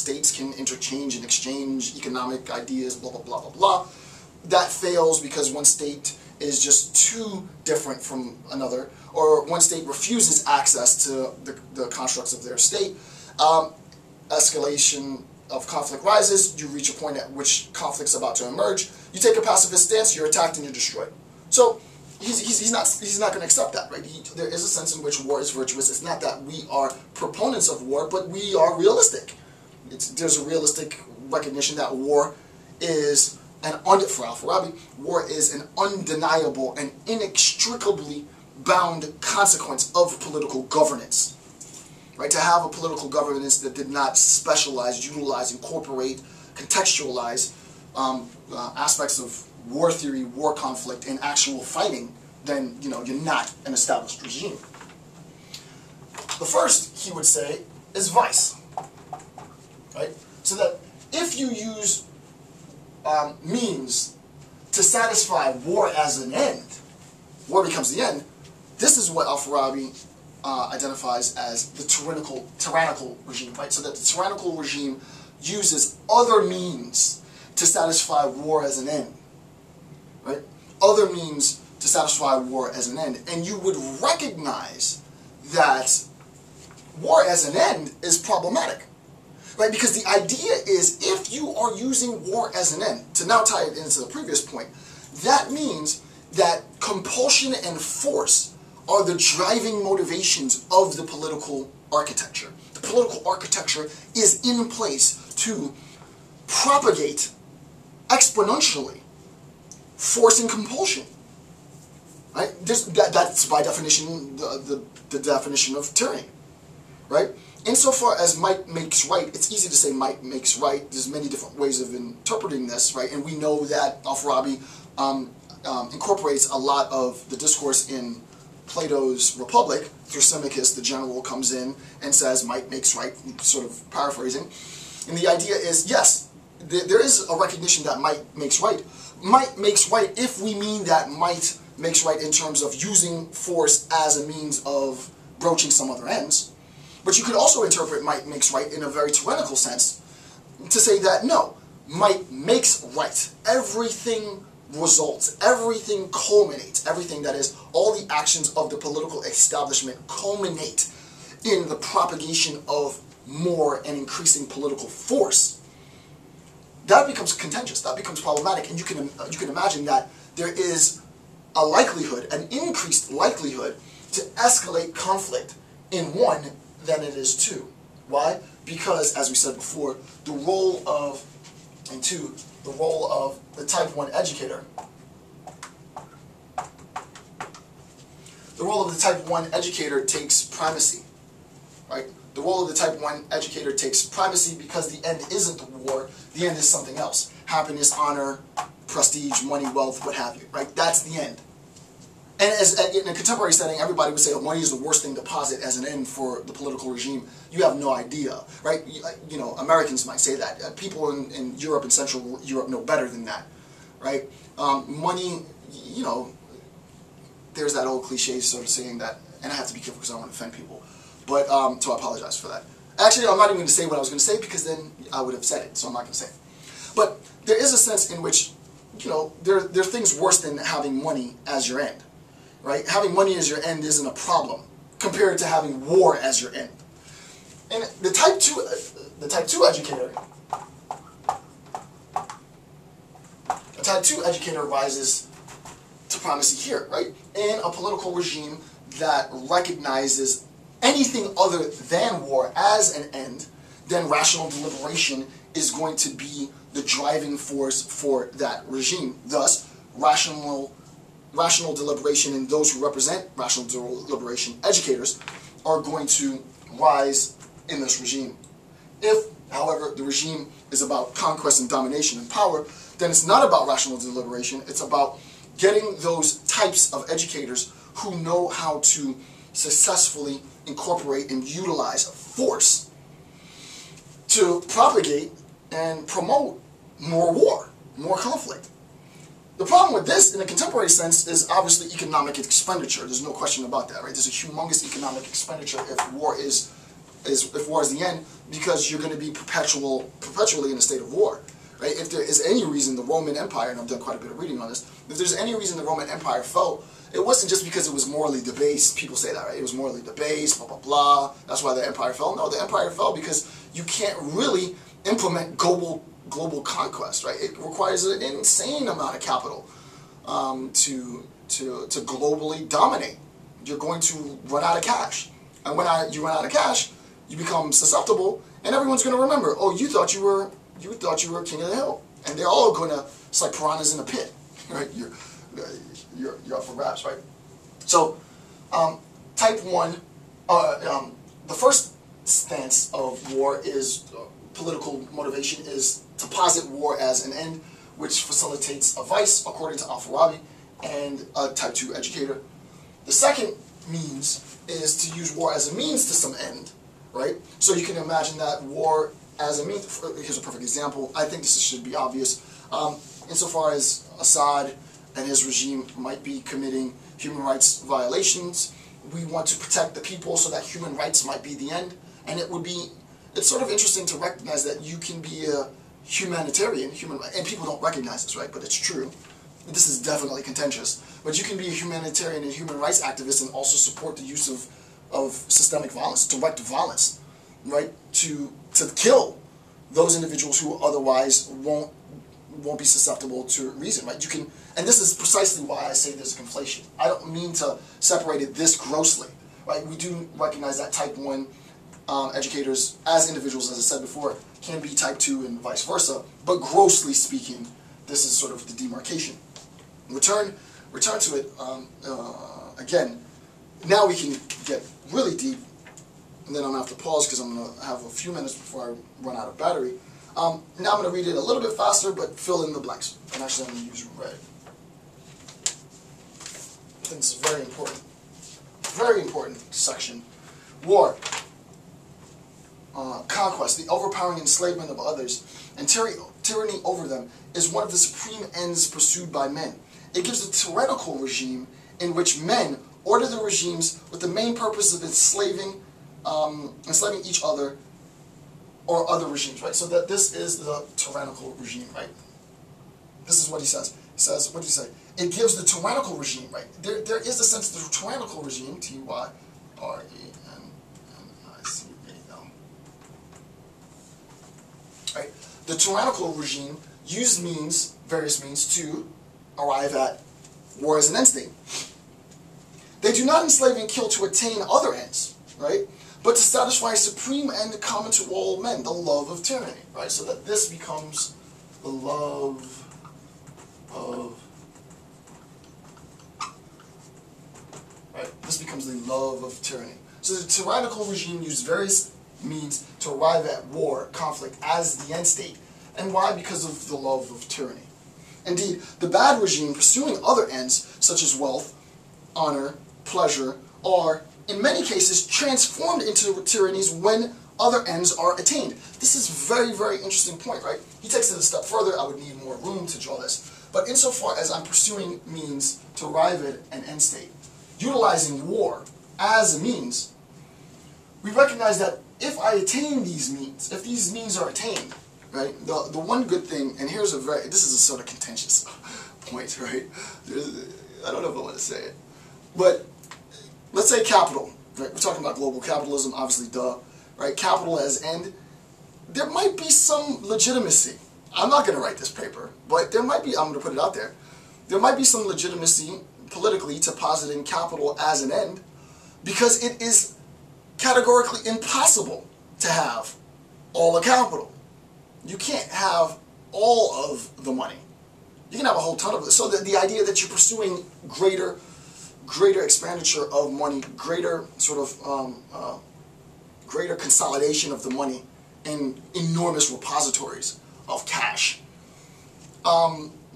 states can interchange and exchange economic ideas, blah, blah, blah, blah, blah. That fails because one state is just too different from another, or one state refuses access to the constructs of their state. Escalation of conflict rises, you reach a point at which conflict's about to emerge, you take a pacifist stance, you're attacked and you're destroyed. So he's not going to accept that, right? There is a sense in which war is virtuous. It's not that we are proponents of war, but we are realistic. There's a realistic recognition that war is for Al-Farabi, war is an undeniable and inextricably bound consequence of political governance. Right? To have a political governance that did not specialize, utilize, incorporate, contextualize aspects of war theory, war conflict, and actual fighting, then you're not an established regime. The first, he would say, is vice. Right? So that if you use means to satisfy war as an end, war becomes the end. This is what Al-Farabi identifies as the tyrannical regime, right? So that the tyrannical regime uses other means to satisfy war as an end, right? Other means to satisfy war as an end. And you would recognize that war as an end is problematic, right? Because the idea is, if you are using war as an end, to now tie it into the previous point, that means that compulsion and force are the driving motivations of the political architecture. The political architecture is in place to propagate exponentially force and compulsion. Right? That's by definition the definition of tyranny. Right? Insofar as might makes right, it's easy to say might makes right. There's many different ways of interpreting this, right? And we know that Al-Farabi incorporates a lot of the discourse in Plato's Republic. Thrasymachus, the general, comes in and says might makes right, sort of paraphrasing. And the idea is, yes, there is a recognition that might makes right. Might makes right if we mean that might makes right in terms of using force as a means of broaching some other ends. But you could also interpret might makes right in a very tyrannical sense to say that no, might makes right. Everything results, everything culminates, everything, that is, all the actions of the political establishment culminate in the propagation of more and increasing political force. That becomes contentious, that becomes problematic, and you can imagine that there is a likelihood, an increased likelihood, to escalate conflict in one than it is two. Why? Because, as we said before, the role of the type 1 educator. The role of the type 1 educator takes primacy, right? The role of the type 1 educator takes primacy because the end isn't war, the end is something else. Happiness, honor, prestige, money, wealth, what have you, right? That's the end. And as in a contemporary setting, everybody would say, oh, money is the worst thing to posit as an end for the political regime. You have no idea, right? Americans might say that. People in Europe and Central Europe know better than that, right? Money, there's that old cliche sort of saying that, and I have to be careful because I don't want to offend people, but so I apologize for that. Actually, I'm not even going to say what I was going to say because then I would have said it, so I'm not going to say it. But there is a sense in which, there are things worse than having money as your end. Right? Having money as your end isn't a problem compared to having war as your end. And the type 2 educator rises to primacy here, right? In a political regime that recognizes anything other than war as an end, then rational deliberation is going to be the driving force for that regime. Thus, rational deliberation, and those who represent rational deliberation, educators, are going to rise in this regime. If, however, the regime is about conquest and domination and power, then it's not about rational deliberation, it's about getting those types of educators who know how to successfully incorporate and utilize force to propagate and promote more war, more conflict. The problem with this, in a contemporary sense, is obviously economic expenditure. There's no question about that, right? There's a humongous economic expenditure if war is if war is the end, because you're going to be perpetually in a state of war. Right? If there is any reason the Roman Empire, and I've done quite a bit of reading on this, if there's any reason the Roman Empire fell, it wasn't just because it was morally debased. People say that, right? It was morally debased, blah, blah, blah. That's why the empire fell. No, the empire fell because you can't really implement global conquest, right? It requires an insane amount of capital to globally dominate. You're going to run out of cash. And when you run out of cash, you become susceptible, and everyone's going to remember, oh, you thought you were king of the hill. And they're all going to, it's like piranhas in a pit, right? You're up for grabs, right? So, type 1, the first stance of war is, political motivation is to posit war as an end, which facilitates a vice, according to Al-Farabi, and a type 2 educator. The second means is to use war as a means to some end, right? So you can imagine that war as a means. Here's a perfect example. I think this should be obvious. Insofar as Assad and his regime might be committing human rights violations, we want to protect the people so that human rights might be the end. And it's sort of interesting to recognize that you can be a humanitarian, and people don't recognize this, right? But it's true. This is definitely contentious. But you can be a humanitarian and human rights activist and also support the use of systemic violence, direct violence, right? To kill those individuals who otherwise won't be susceptible to reason, right? You can, and this is precisely why I say there's a conflation. I don't mean to separate it this grossly, right? We do recognize that type 1 educators, as individuals, as I said before, can be type 2 and vice versa, but grossly speaking, this is sort of the demarcation. Return to it, again, now we can get really deep, and then I'm going to have to pause because I'm going to have a few minutes before I run out of battery. Now I'm going to read it a little bit faster, but fill in the blanks. And actually I'm going to use red. I think this is very important section. War. Conquest, the overpowering enslavement of others, and tyranny over them is one of the supreme ends pursued by men. It gives a tyrannical regime in which men order the regimes with the main purpose of enslaving each other or other regimes, right? So that this is the tyrannical regime, right? This is what he says. He says, what did he say? It gives the tyrannical regime, right? There is a sense of the tyrannical regime, T-Y-R-E-N-N-I-C-A-L. Right? The tyrannical regime used various means to arrive at war as an end state. They do not enslave and kill to attain other ends, right? But to satisfy a supreme end common to all men, the love of tyranny, right? So that this becomes the love of, right? This becomes the love of tyranny. So the tyrannical regime used various means to arrive at war, conflict, as the end state. And why? Because of the love of tyranny. Indeed, the bad regime pursuing other ends, such as wealth, honor, pleasure, are, in many cases, transformed into tyrannies when other ends are attained. This is a very, very interesting point, right? He takes it a step further. I would need more room to draw this. But insofar as I'm pursuing means to arrive at an end state, utilizing war as a means, we recognize that if I attain these means, if these means are attained, right, the one good thing, and this is a sort of contentious point, right? I don't know if I want to say it. But let's say capital, right? We're talking about global capitalism, obviously, duh, right? Capital as end. There might be some legitimacy. I'm not going to write this paper, but there might be, I'm going to put it out there. There might be some legitimacy politically to positing capital as an end, because it is categorically impossible to have all the capital. You can't have all of the money. You can have a whole ton of it. So the idea that you're pursuing greater expenditure of money, greater sort of greater consolidation of the money in enormous repositories of cash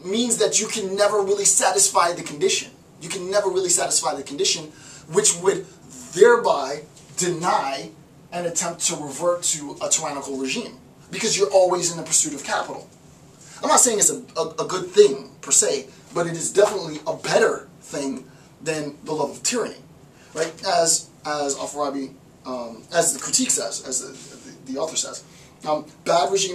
means that you can never really satisfy the condition. You can never really satisfy the condition, which would thereby deny an attempt to revert to a tyrannical regime, because you're always in the pursuit of capital. I'm not saying it's a good thing per se, but it is definitely a better thing than the love of tyranny, right? As Al-Farabi as the critique says, as the author says. Bad regimes